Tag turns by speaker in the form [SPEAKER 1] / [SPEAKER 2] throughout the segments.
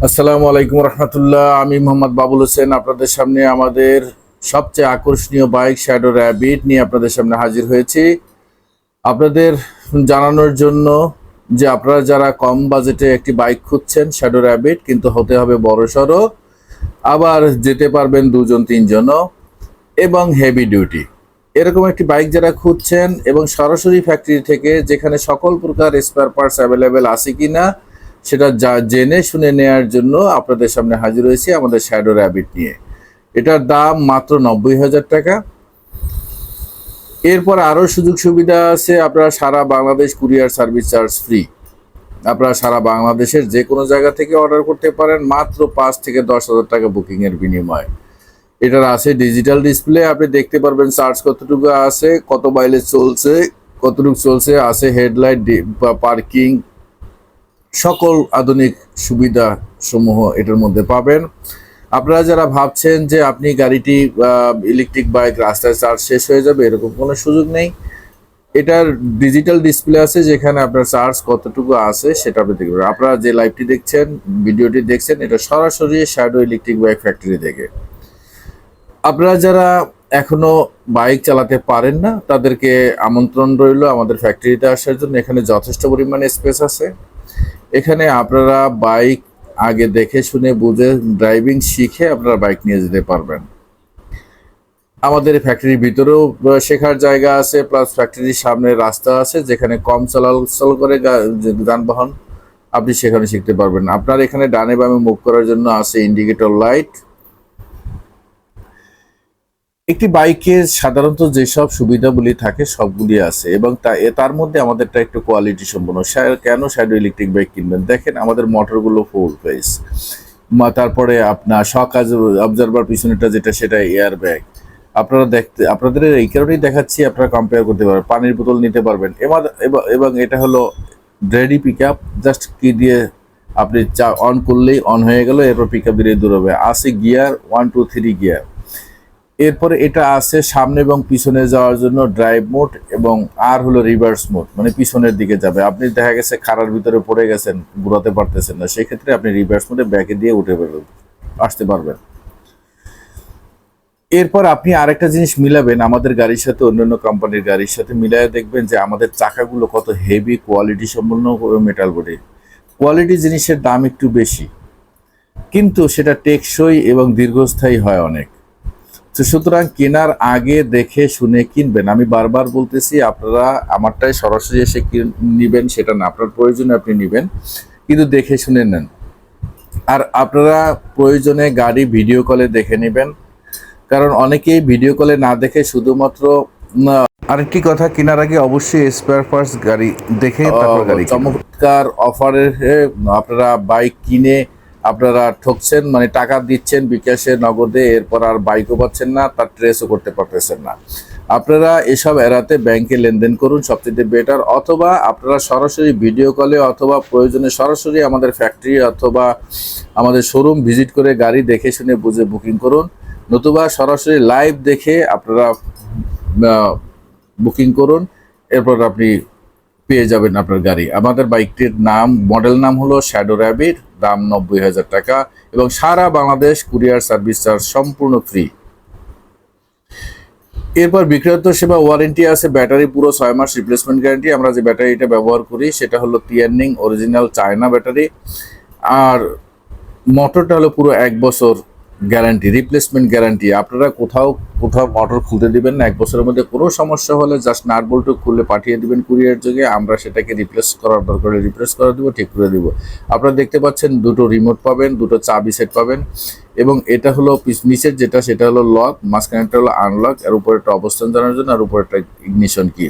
[SPEAKER 1] আসসালামু আলাইকুম রহমতুল্লাহ। আমি মোহাম্মদ বাবুল হোসেন আপনাদের সামনে আমাদের সবচেয়ে আকর্ষণীয় বাইক শ্যাডো র্যাবিট নিয়ে আপনাদের সামনে হাজির হয়েছি আপনাদের জানানোর জন্য যে আপনারা যারা কম বাজেটে একটি বাইক খুঁজছেন শ্যাডো র্যাবিট, কিন্তু হতে হবে বড়সড়, আবার যেতে পারবেন দুজন তিনজনও এবং হেভি ডিউটি, এরকম একটি বাইক যারা খুঁজছেন এবং সরাসরি ফ্যাক্টরি থেকে যেখানে সকল প্রকার স্পেয়ার পার্টস অ্যাভেলেবেল আছে কিনা সেটা জেনে শুনে নেয়ার জন্য আপনাদের সামনে হাজির হয়েছি আমাদের শ্যাডো র্যাবিট নিয়ে। এটার দাম মাত্র 90,000 টাকা। এরপর আরও সুযোগ সুবিধা আছে, আপনারা সারা Bangladesh courier service charge free. আপনারা সারা বাংলাদেশের যে কোনো জায়গা থেকে অর্ডার করতে পারেন মাত্র 5 থেকে 10,000 টাকা বুকিংয়ের বিনিময়ে। এটার আছে ডিজিটাল ডিসপ্লে, আপনি দেখতে পারবেন চার্জ কতটুকু আছে, কত মাইলেজ চলছে, কতটুকু চলছে, আছে হেডলাইট, পার্কিং, সকল আধুনিক সুবিধা সমূহ এটার মধ্যে পাবেন। আপনারা যারা ভাবছেন যে আপনি গাড়িটি ইলেকট্রিক বাইক রাস্তায় চার্জ শেষ হয়ে যাবে, এরকম কোনো সুযোগ নেই। এটার ডিজিটাল ডিসপ্লে আছে যেখানে আপনার চার্জ কতটুকু আছে সেটা আপনি দেখতে পাবেন। আপনারা যে লাইভটি দেখছেন, ভিডিওটি দেখছেন, এটা সরাসরি শ্যাডো ইলেকট্রিক বাইক ফ্যাক্টরি থেকে। আপনারা যারা এখনো বাইক চালাতে পারেন না তাদেরকে আমন্ত্রণ রইল আমাদের ফ্যাক্টরিতে আসার জন্য। এখানে যথেষ্ট পরিমাণে স্পেস আছে। এখানে আপনারা বাইক আগে দেখে শুনে বুঝে ড্রাইভিং শিখে আপনারা বাইক নিয়ে যেতে পারবেন। আমাদের ফ্যাক্টরির ভিতরেও শেখার জায়গা আছে, প্লাস ফ্যাক্টরির সামনে রাস্তা আছে যেখানে কম চলাচল করে যানবাহন, আপনি সেখানে শিখতে পারবেন। আপনার এখানে ডানে বামে মুভ করার জন্য আছে ইন্ডিকেটর লাইট। একটি বাইকে সাধারণত যেসব সুবিধাগুলি থাকে সবগুলি আছে এবং তার মধ্যে আমাদেরটা একটু কোয়ালিটি সম্পন্ন। কেন শ্যাডো ইলেকট্রিক বাইক কিনবেন? দেখেন আমাদের মোটরগুলো ফুল ফেস, তারপরে আপনার শক অবজারভার পিছনেটা যেটা সেটা এয়ার ব্যাগ। আপনারা আপনাদের এই কারণেই দেখাচ্ছি, আপনারা কম্পেয়ার করতে পারবেন। পানির বোতল নিতে পারবেন এবং এটা হলো রেডি পিক আপ, জাস্ট কি দিয়ে আপনি অন করলেই অন হয়ে গেল, এরপর পিক আপ দিয়ে দূর হবে। আছে গিয়ার 1 2 3 গিয়ার। এরপরে এটা আছে সামনে এবং পিছনে যাওয়ার জন্য ড্রাইভ মোড, এবং আর হলো রিভার্স মোড, মানে পিছনের দিকে যাবে। আপনি দেখা গেছে খাড়ার ভিতরে পড়ে গেছেন, ঘুরাতে পারতেছেন না, সেক্ষেত্রে আপনি রিভার্স মোডে ব্যাকে দিয়ে উঠে আসতে পারবেন। এরপর আপনি আরেকটা জিনিস মিলাবেন আমাদের গাড়ির সাথে, অন্যান্য কোম্পানির গাড়ির সাথে মিলাই দেখবেন যে আমাদের চাকাগুলো কত হেভি কোয়ালিটি সম্পন্ন মেটাল বডি। কোয়ালিটি জিনিসের দাম একটু বেশি, কিন্তু সেটা টেকসই এবং দীর্ঘস্থায়ী হয় অনেক। তো সুতরাং কেনার আগে দেখে শুনে কিনবেন। আমি বারবার বলতেছি, আপনারা আমারটাই সরাসরি এসে নিবেন সেটা না, আপনার প্রয়োজনে আপনি নিবেন, কিন্তু দেখে শুনে নেন। আর আপনারা প্রয়োজনে গাড়ি ভিডিও কলে দেখে নেবেন, কারণ অনেকেই ভিডিও কলে না দেখে শুধুমাত্র আরেকটি কথা, কেনার আগে অবশ্যই স্পেয়ার পার্টস গাড়ি দেখে তারপর গাড়ি। চমৎকার অফারে আপনারা বাইক কিনে আপনারা ঠকছেন, মানে টাকা দিচ্ছেন বিকাশে নগদে, এরপর আর বাইকও পাচ্ছেন না, তার ট্রেসও করতে পারতেছেন না। আপনারা এসব এড়াতে ব্যাংকে লেনদেন করুন, সবচেয়ে বেটার। অথবা আপনারা সরাসরি ভিডিও কলে অথবা প্রয়োজনে সরাসরি আমাদের ফ্যাক্টরি অথবা আমাদের শোরুম ভিজিট করে গাড়ি দেখে শুনে বুঝে বুকিং করুন, নতুবা সরাসরি লাইভ দেখে আপনারা বুকিং করুন, এরপর আপনি পেয়ে যাবেন আপনার গাড়ি। আমাদের বাইকটির নাম, মডেল নাম হলো শ্যাডো র্যাবিট, দাম 90,000 টাকা এবং সারা বাংলাদেশ কুরিয়ার সার্ভিস চার্জ সম্পূর্ণ ফ্রি। এরপর বিক্রয়ত্ব সেবা ওয়ারেন্টি আছে, ব্যাটারি পুরো 6 মাস রিপ্লেসমেন্ট গ্যারান্টি। আমরা যে ব্যাটারিটা ব্যবহার করি সেটা হলো তিয়ানিং অরিজিনাল চায়না ব্যাটারি, আর মোটরটা হলো পুরো 1 বছর গ্যারান্টি, রিপ্লেসমেন্ট গ্যারান্টি। আপনারা কোথাও মোটর খুলতে দিবেন না, 1 বছরের মধ্যে কোনো সমস্যা হলে জাস্ট নাট বল্টু খুলে পাঠিয়ে দিবেন কুরিয়ার যোগে, আমরা সেটাকে রিপ্লেস করার দরকার রিপ্লেস করে দেবো, ঠিক করে দেবো। আপনারা দেখতে পাচ্ছেন দুটো রিমোট পাবেন, দুটো চাবি সেট পাবেন, এবং এটা হলো নিচের যেটা সেটা হলো লক, মাঝখানেরটা হলো আনলক, আর উপরে একটা অবস্থান জানার জন্য, আর উপরে একটা ইগনিশন কি।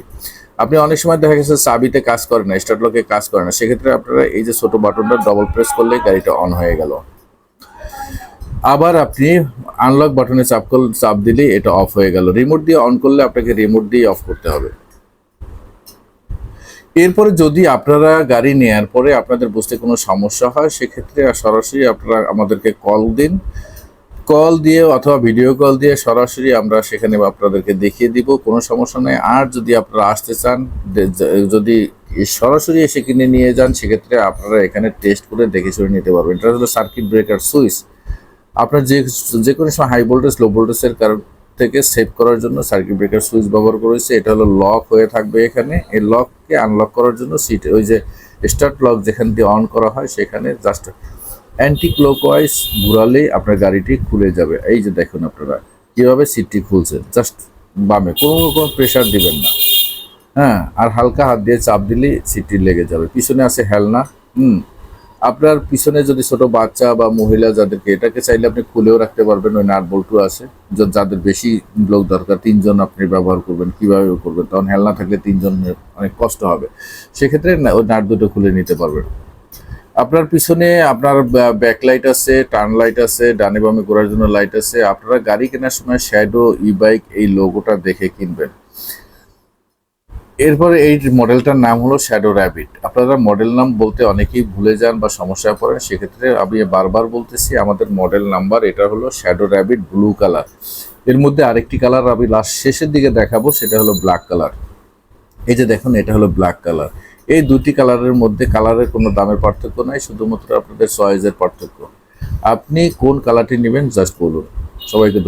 [SPEAKER 1] আপনি অনেক সময় দেখা গেছে চাবিতে কাজ করে না, স্টার্ট লকে কাজ করে না, সেক্ষেত্রে আপনারা এই যে ছোট বাটনটা ডবল প্রেস করলে গাড়িটা অন হয়ে গেল। আবার আপনি আনলক বাটনে চাপ দিলেই এটা অফ হয়ে গেল। রিমোট দিয়ে অন করলে আপনাকে রিমোট দিয়ে অফ করতে হবে। এরপরে যদি আপনারা গাড়ি নেয়ার পরে আপনাদের বুঝতে কোনো সমস্যা হয়, সেক্ষেত্রে সরাসরি আপনারা আমাদেরকে কল দিন, কল দিয়ে অথবা ভিডিও কল দিয়ে সরাসরি আমরা সেখানে আপনাদেরকে দেখিয়ে দিব, কোনো সমস্যা নেই। আর যদি আপনারা আসতে চান, যদি সরাসরি এসে কিনে নিয়ে যান, সেক্ষেত্রে আপনারা এখানে টেস্ট করে দেখে শুনে নিতে পারবেন। এটা হলো সার্কিট ব্রেকার সুইচ। আপনার যে কোনো সময় হাই ভোল্টেজ লো ভোল্টেজের কারণ থেকে সেভ করার জন্য সার্কিট ব্রেকার সুইচ ব্যবহার করেছে। এটা হলো লক হয়ে থাকবে এখানে। এই লককে আনলক করার জন্য ওই যে স্টার্ট লক যেখান দিয়ে অন করা হয় সেখানে জাস্ট অ্যান্টি ক্লকওয়াইজ ঘুরালেই আপনার গাড়িটি খুলে যাবে। এই যে দেখুন আপনারা কীভাবে সিটটি খুলছে, জাস্ট বামে কোনো রকম প্রেশার দিবেন না। হ্যাঁ, আর হালকা হাত দিয়ে চাপ দিলেই সিটটি লেগে যাবে। পিছনে আছে হেলনা। আপনার পিছনে যদি ছোট বাচ্চা বা মহিলা যাদেরকে, এটাকে চাইলে আপনি খুলেও রাখতে পারবেন, ওই নাট বল্টু আছে। যাদের বেশি লোক দরকার, 3 জন আপনি ব্যবহার করবেন, কিভাবে করবেন, তখন হেলনা থাকলে 3 জন অনেক কষ্ট হবে, সেক্ষেত্রে ওই নাট দুটো খুলে নিতে পারবেন। আপনার পিছনে আপনার ব্যাকলাইট আছে, টার্ন লাইট আছে, ডানে বামে ঘোরার জন্য লাইট আছে। আপনারা গাড়ি কেনার সময় শ্যাডো ই বাইক এই লোগোটা দেখে কিনবেন। এরপরে এই মডেলটার নাম হলো শ্যাডো র্যাবিট। আপনারা মডেল নাম বলতে অনেকেই ভুলে যান বা সমস্যায় পড়েন, সেক্ষেত্রে আমি বারবার বলতেছি আমাদের মডেল নাম্বার এটা হলো শ্যাডো র্যাবিট ব্লু কালার। এর মধ্যে আরেকটি কালার আমি লাস্ট শেষের দিকে দেখাবো, সেটা হলো ব্ল্যাক কালার। এই যে দেখুন, এটা হলো ব্ল্যাক কালার। এই দুটি কালারের মধ্যে কালারের কোনো দামের পার্থক্য নাই, শুধুমাত্র আপনাদের চয়েসের পার্থক্য। আপনি কোন কালারটি নেবেন জাস্ট বলুন। সবাইকে